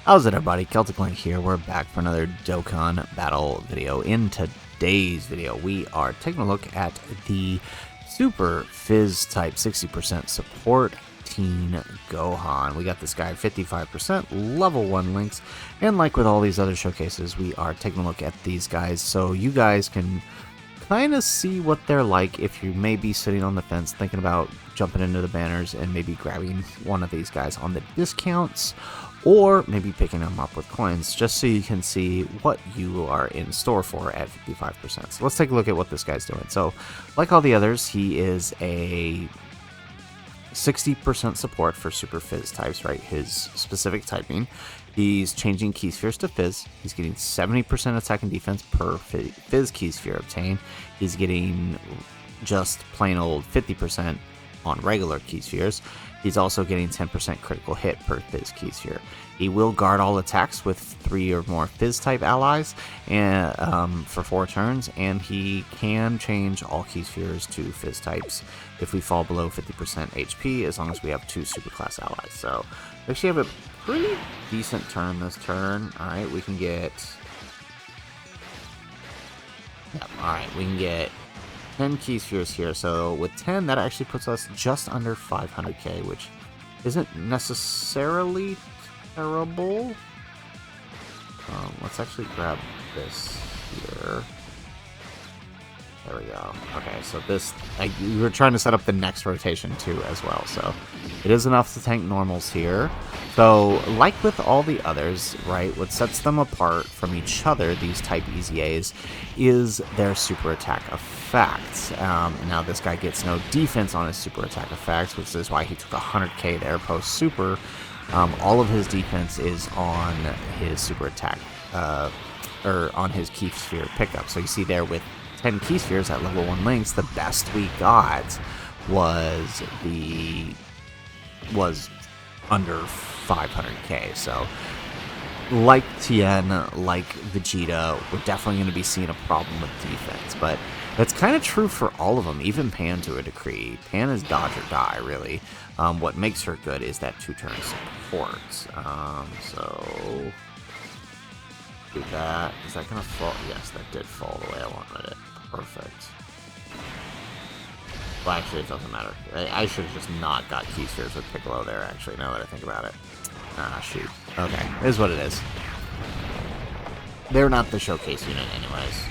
How's it, everybody? Celtic Link here. We're back for another Dokkan battle video. In today's video, we are taking a look at the Super Fizz type 60% support Teen Gohan. We got this guy at 55%, level 1 links, and like with all these other showcases, we are taking a look at these guys so you guys can kind of see what they're like if you may be sitting on the fence thinking about jumping into the banners and maybe grabbing one of these guys on the discounts, or maybe picking them up with coins, just so you can see what you are in store for at 55%. So let's take a look at what this guy's doing. So, like all the others, he is a 60% support for Super Fizz types, right? His specific typing. He's changing Key Spheres to Fizz. He's getting 70% attack and defense per Fizz Key Sphere obtained. He's getting just plain old 50% on regular Key Spheres. He's also getting 10% critical hit per Fizz Key Sphere. He will guard all attacks with 3 or more Fizz type allies and for 4 turns, and he can change all Key Spheres to Fizz types if we fall below 50% HP, as long as we have 2 superclass allies. So we actually have a pretty decent turn this turn. Alright, we can get... Yep, alright, we can get 10 Key Spheres here, so with 10, that actually puts us just under 500k, which isn't necessarily terrible. Let's actually grab this here. There we go. Okay, so this, we were trying to set up the next rotation too as well, so it is enough to tank normals here. So, like with all the others, right, what sets them apart from each other, these type EZAs, is their super attack effects. Now this guy gets no defense on his super attack effects, which is why he took 100k there post super. All of his defense is on his super attack, or on his Key Sphere pickup. So you see there with 10 Key Spheres at level 1 links, the best we got was under 500k. So like Tien, like Vegeta, we're definitely going to be seeing a problem with defense, but that's kind of true for all of them, even Pan to a degree. Pan is dodge or die, really. What makes her good is that 2-turn support. So do that. Is that going to fall? Yes, that did fall the way I wanted it. Perfect. Well, actually, it doesn't matter. I should have just not got Key Spheres with Piccolo there, actually, now that I think about it. Ah, shoot. Okay, it is what it is. They're not the showcase unit anyways.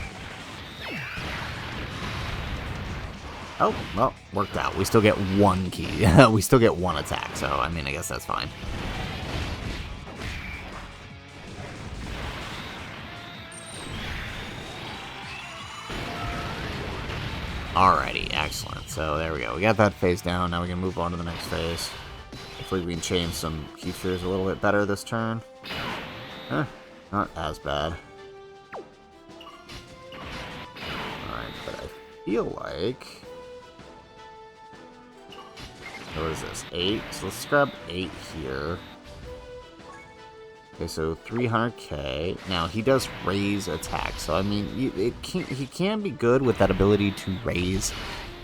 Oh, well, worked out. We still get 1 key. We still get 1 attack, so, I mean, I guess that's fine. Alrighty, excellent. So there we go. We got that phase down. Now we can move on to the next phase. Hopefully we can change some Key Spheres a little bit better this turn. Not as bad. Alright, but I feel like... What is this? 8? So let's grab 8 here. Okay, so 300k. Now, he does raise attack, so I mean, he can be good with that ability to raise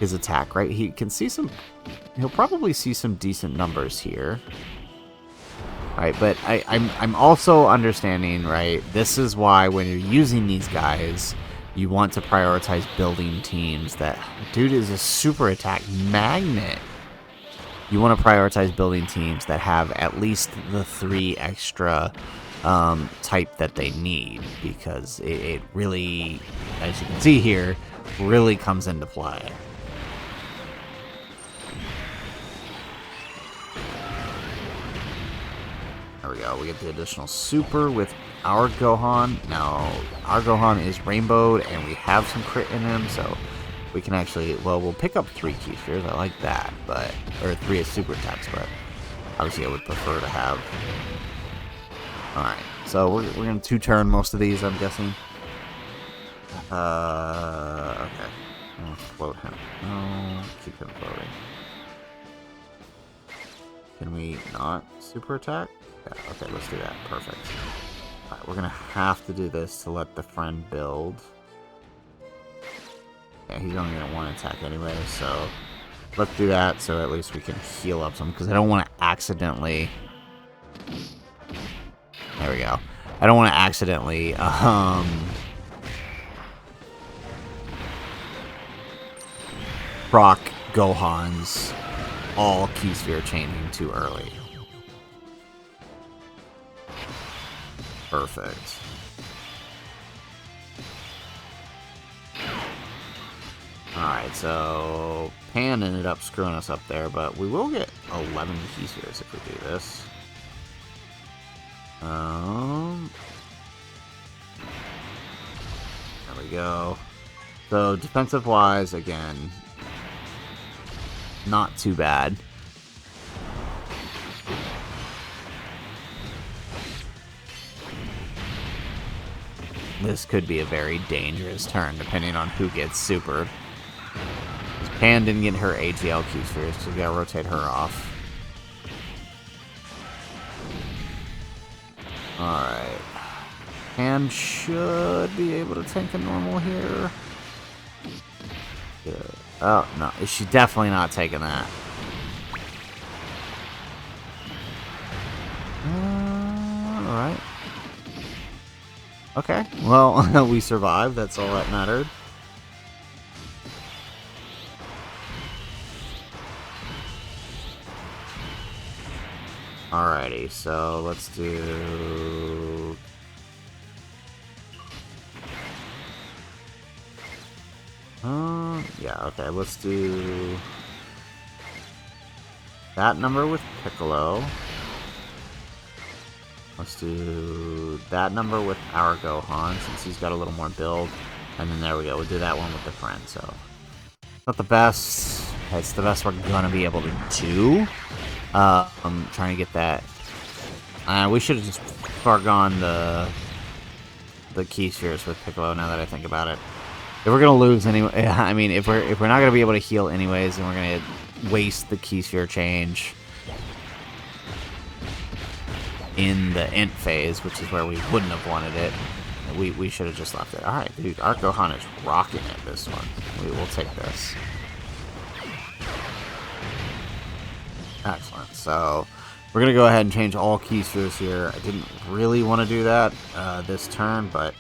his attack, right? He can see some... He'll probably see some decent numbers here. Right, but I'm also understanding, right, this is why when you're using these guys, you want to prioritize building teams that... Dude is a super attack magnet. You want to prioritize building teams that have at least the 3 extra type that they need, because it really, as you can see here, really comes into play. There we go. We get the additional super with our Gohan. Now, our Gohan is rainbowed, and we have some crit in him, so... We can actually, well, we'll pick up 3 Key Spheres. I like that, but, or 3 as super attacks, but obviously I would prefer to have. Alright, so we're going to 2-turn most of these, I'm guessing. Okay. I'll float him. No, keep him floating. Can we not super attack? Yeah, okay, let's do that. Perfect. Alright, we're going to have to do this to let the friend build. Yeah, he's only going to 1 attack anyway, so let's do that so at least we can heal up some, because I don't want to accidentally There we go. I don't want to accidentally, proc Gohan's all key sphere chaining too early. Perfect. Alright, so Pan ended up screwing us up there, but we will get 11 key spheres if we do this. There we go. So defensive-wise, again, not too bad. This could be a very dangerous turn, depending on who gets supered. Pan didn't get her ATL key spheres, so we gotta rotate her off. Alright. Pan should be able to tank a normal here. Good. Oh, no. She's definitely not taking that. Alright. Okay. Well, we survived. That's all that mattered. Alrighty, so let's do... yeah, okay, let's do... that number with Piccolo. Let's do that number with our Gohan, since he's got a little more build. And then there we go, we'll do that one with the friend, so... not the best. It's the best we're gonna be able to do. I'm trying to get that. We should have just foregone the key spheres with Piccolo. Now that I think about it, if we're gonna lose anyway, I mean, if we're not gonna be able to heal anyways, then we're gonna waste the key sphere change in the int phase, which is where we wouldn't have wanted it. We should have just left it. All right, dude, our Gohan is rocking it this one. We'll take this. Excellent. So we're going to go ahead and change all key spheres here. I didn't really want to do that this turn, but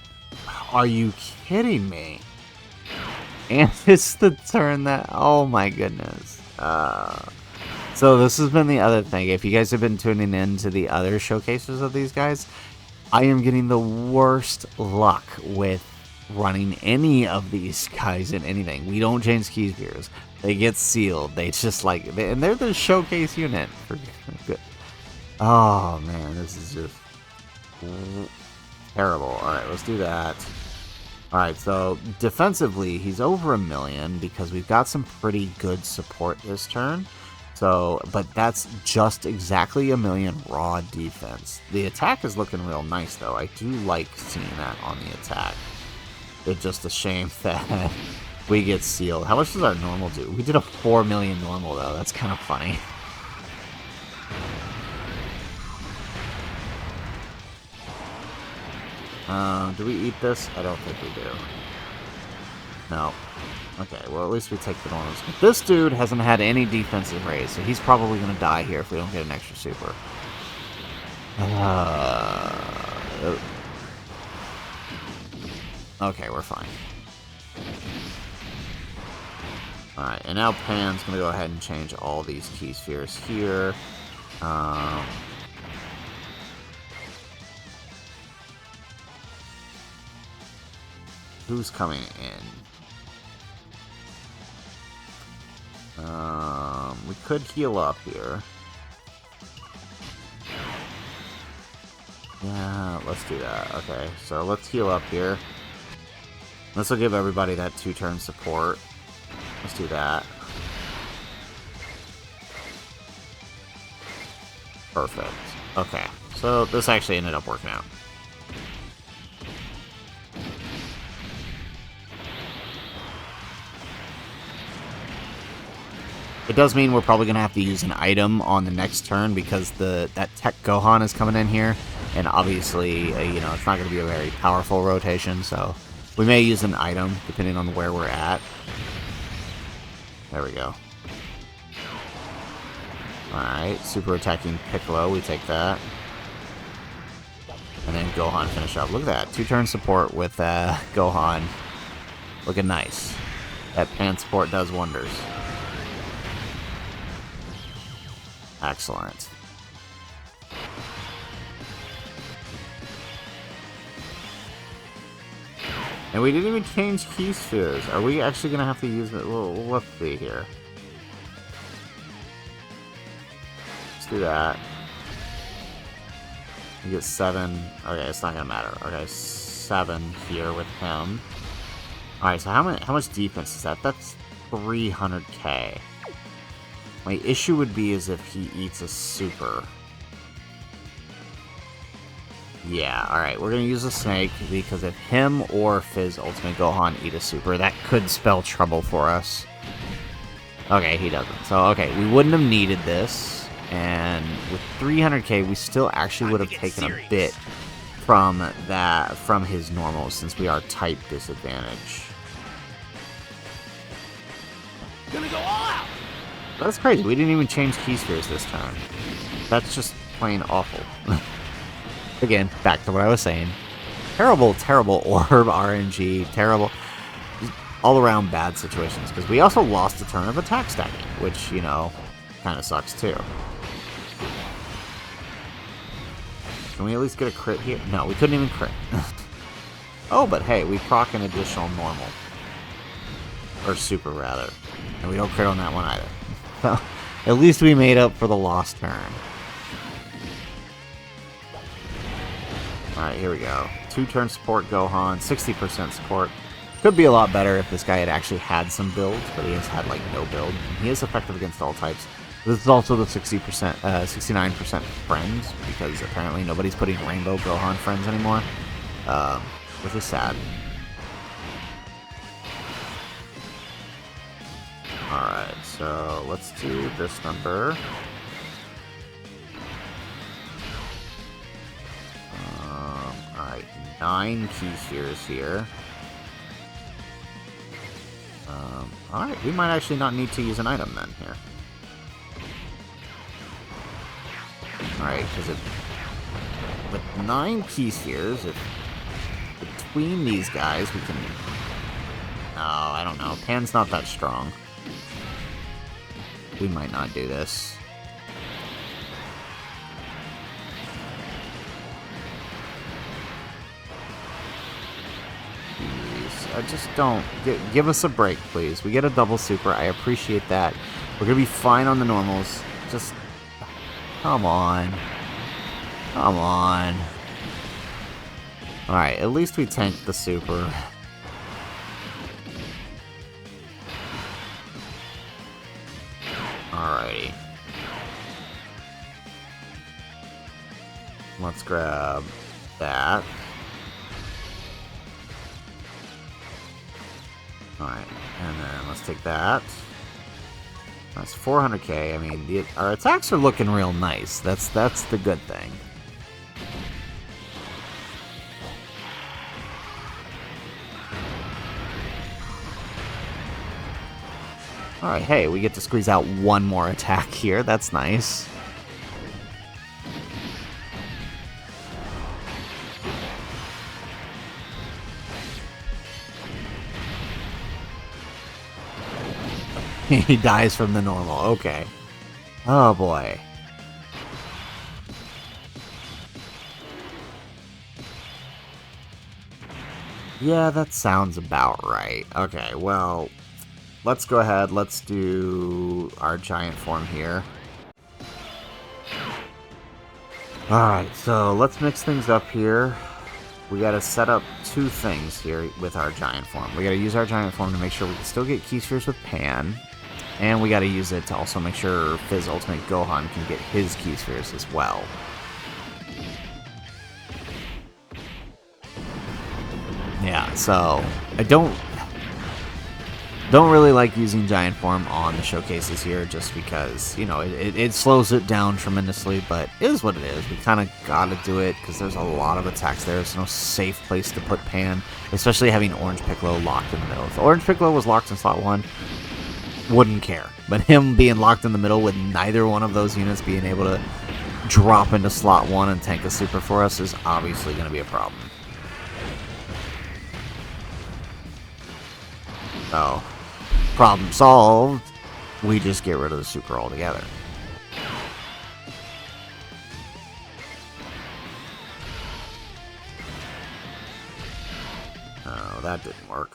are you kidding me? And it's the turn that... oh my goodness. So this has been the other thing. If you guys have been tuning in to the other showcases of these guys, I am getting the worst luck with running any of these guys in anything. We don't change key spheres. They get sealed. They just like... and they're the showcase unit. Good. Oh, man. This is just... terrible. Alright, let's do that. Alright, so defensively, he's over 1 million because we've got some pretty good support this turn. So, but that's just exactly 1 million raw defense. The attack is looking real nice, though. I do like seeing that on the attack. It's just a shame that... we get sealed. How much does our normal do? We did a 4 million normal, though. That's kind of funny. Do we eat this? I don't think we do. No. Okay, well, at least we take the normals. But this dude hasn't had any defensive raise, so he's probably going to die here if we don't get an extra super. Okay, we're fine. Alright, and now Pan's going to go ahead and change all these key spheres here. Who's coming in? We could heal up here. Yeah, let's do that. Okay, so let's heal up here. This will give everybody that 2-turn support. Let's do that. Perfect. Okay, so this actually ended up working out. It does mean we're probably going to have to use an item on the next turn because that Tech Gohan is coming in here. And obviously, you know, it's not going to be a very powerful rotation, so we may use an item depending on where we're at. There we go. Alright, super attacking Piccolo, we take that. And then Gohan finish up. Look at that. 2-turn support with Gohan. Looking nice. That pan support does wonders. Excellent. And we didn't even change key spheres. Are we actually going to have to use it? Well, let's see here. Let's do that. You get 7. Okay, it's not going to matter. Okay, 7 here with him. Alright, so how much defense is that? That's 300k. My issue would be is if he eats a super. Yeah, alright, we're going to use a snake, because if him or Fizz Ultimate Gohan eat a super, that could spell trouble for us. Okay, he doesn't. So, okay, we wouldn't have needed this, and with 300k, we still actually would have taken a bit from his normal, since we are type disadvantage. Gonna go all out. That's crazy, we didn't even change key spheres this turn. That's just plain awful. Again, back to what I was saying. Terrible, terrible orb RNG. Terrible. All around bad situations. Because we also lost a turn of attack stacking. Which, you know, kind of sucks too. Can we at least get a crit here? No, we couldn't even crit. Oh, but hey, we proc an additional normal. Or super, rather. And we don't crit on that one either. So, at least we made up for the lost turn. Alright, here we go. 2-turn support Gohan, 60% support. Could be a lot better if this guy had actually had some builds, but he has had, like, no build. And he is effective against all types. This is also the 69% friends, because apparently nobody's putting Rainbow Gohan friends anymore. Which is sad. Alright, so let's do this number. Alright, 9 key spheres here. Alright, we might actually not need to use an item then here. Alright, because with 9 key spheres, if between these guys we can... Oh, I don't know. Pan's not that strong. We might not do this. I just don't. Give us a break, please. We get a double super. I appreciate that. We're going to be fine on the normals. Just... Come on. Come on. Alright, at least we tanked the super. Alrighty. Let's grab that. Alright, and then let's take that. That's 400k. I mean, our attacks are looking real nice. That's the good thing. Alright, hey, we get to squeeze out one more attack here. That's nice. He dies from the normal. Okay. Oh, boy. Yeah, that sounds about right. Okay, well, let's go ahead. Let's do our giant form here. Alright, so let's mix things up here. We gotta set up 2 things here with our giant form. We gotta use our giant form to make sure we can still get key spheres with Pan. And we gotta use it to also make sure Fizz Ultimate Gohan can get his key spheres as well. Yeah, so I don't really like using giant form on the showcases here, just because, you know, it slows it down tremendously, but it is what it is. We kind of gotta do it because there's a lot of attacks there. There's no safe place to put Pan, especially having Orange Piccolo locked in the middle. If Orange Piccolo was locked in slot 1, wouldn't care. But him being locked in the middle with neither one of those units being able to drop into slot 1 and tank a super for us is obviously going to be a problem. So, problem solved. We just get rid of the super altogether. Oh, that didn't work.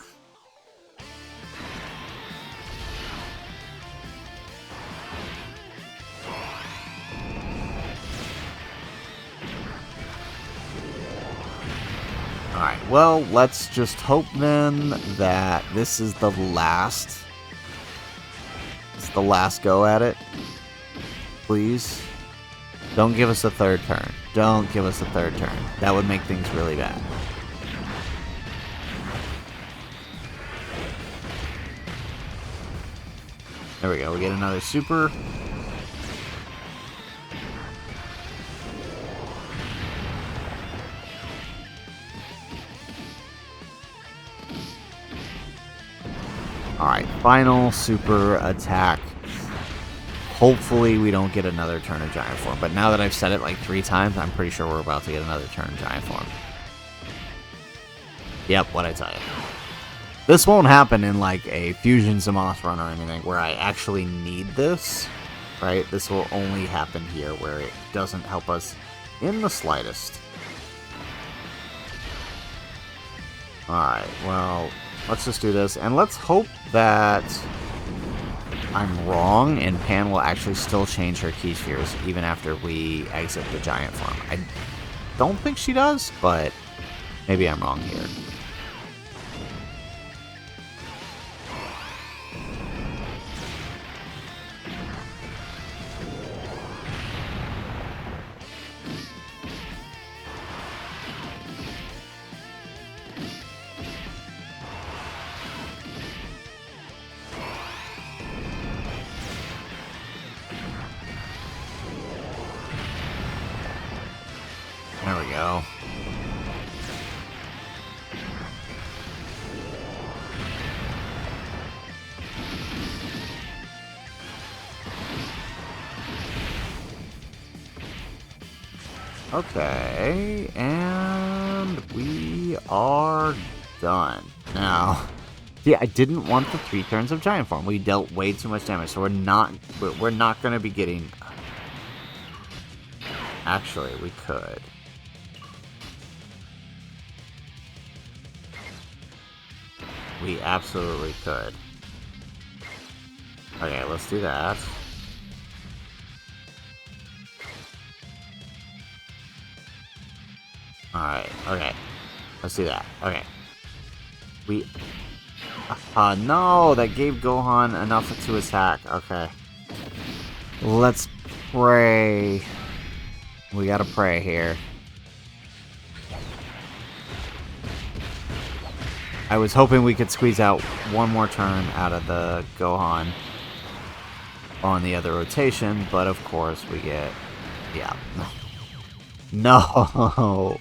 Alright, well, let's just hope then that this is the last. It's the last go at it. Please. Don't give us a third turn. Don't give us a third turn. That would make things really bad. There we go. We get another super. Alright, final super attack. Hopefully we don't get another turn of Giant Form. But now that I've said it like 3 times, I'm pretty sure we're about to get another turn of Giant Form. Yep, what'd I tell you? This won't happen in like a Fusion Zamoth run or anything where I actually need this. Right? This will only happen here where it doesn't help us in the slightest. Alright, well, let's just do this. And let's hope that I'm wrong and Pan will actually still change her key spheres even after we exit the Giant Form. I don't think she does, but maybe I'm wrong here. There we go. Okay, and we are done. Now, see, I didn't want the 3 turns of Giant Form. We dealt way too much damage, so we're not going to be getting... Actually, we could. We absolutely could. Okay, let's do that. Alright, okay. Let's do that. Okay. We... no! That gave Gohan enough to attack. Okay. Let's pray. We gotta pray here. I was hoping we could squeeze out one more turn out of the Gohan on the other rotation, but of course we get... Yeah. No!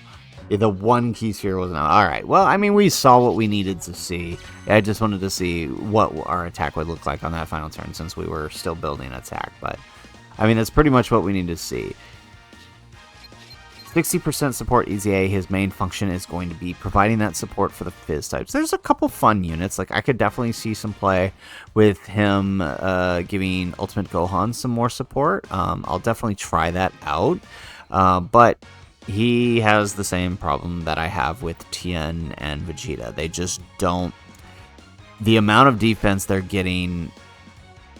The one key sphere wasn't... Alright, well, I mean, we saw what we needed to see. I just wanted to see what our attack would look like on that final turn since we were still building an attack, but... I mean, that's pretty much what we need to see. 60% support EZA, his main function is going to be providing that support for the Fizz types. There's a couple fun units, like I could definitely see some play with him giving Ultimate Gohan some more support. I'll definitely try that out, but he has the same problem that I have with Tien and Vegeta. They just don't... The amount of defense they're getting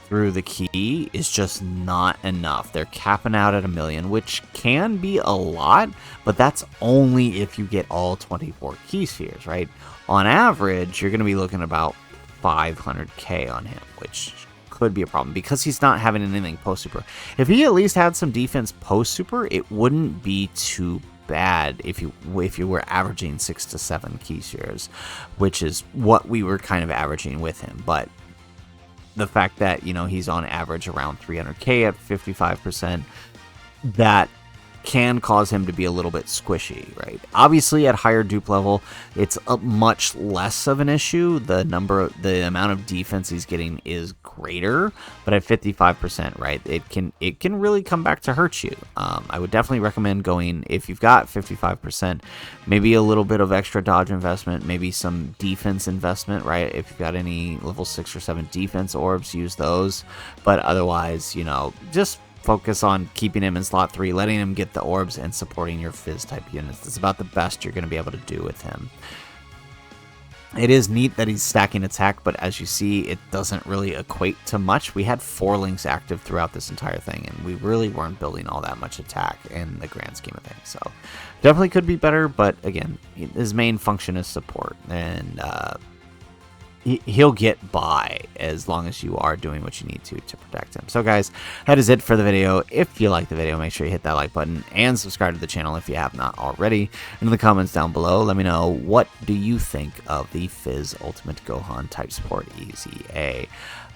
through the key is just not enough. They're capping out at 1,000,000, which can be a lot, but that's only if you get all 24 key spheres, right? On average, you're going to be looking about 500k on him, which could be a problem because he's not having anything post-super. If he at least had some defense post-super, it wouldn't be too bad if you were averaging 6 to 7 key spheres, which is what we were kind of averaging with him. But the fact that, you know, he's on average around 300k at 55%, that can cause him to be a little bit squishy, right? Obviously, at higher dupe level, it's a much less of an issue. The amount of defense he's getting is greater, but at 55%, right, it can really come back to hurt you. I would definitely recommend going, if you've got 55%, maybe a little bit of extra dodge investment, maybe some defense investment, right? If you've got any level 6 or 7 defense orbs, use those. But otherwise, you know, just focus on keeping him in slot 3, letting him get the orbs, and supporting your Fizz type units. That's about the best you're going to be able to do with him. It is neat that he's stacking attack, but as you see, it doesn't really equate to much. We had 4 links active throughout this entire thing, and we really weren't building all that much attack in the grand scheme of things. So definitely could be better, but again, his main function is support, and he'll get by as long as you are doing what you need to protect him. So guys, that is it for the video. If you like the video, make sure you hit that like button and subscribe to the channel if you have not already. And in the comments down below, let me know, what do you think of the Fizz Ultimate Gohan type support EZA?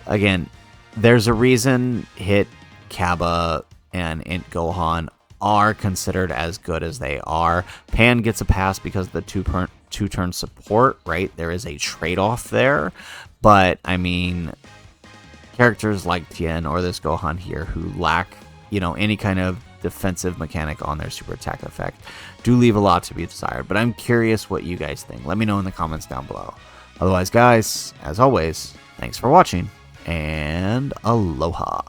Again, there's a reason Hit, Kaba, and Int Gohan are considered as good as they are. Pan gets a pass because of the two-turn support, right? There is a trade-off there, but I mean, characters like Tien or this Gohan here who lack, you know, any kind of defensive mechanic on their super attack effect do leave a lot to be desired. But I'm curious what you guys think. Let me know in the comments down below. Otherwise, guys, as always, thanks for watching, and aloha.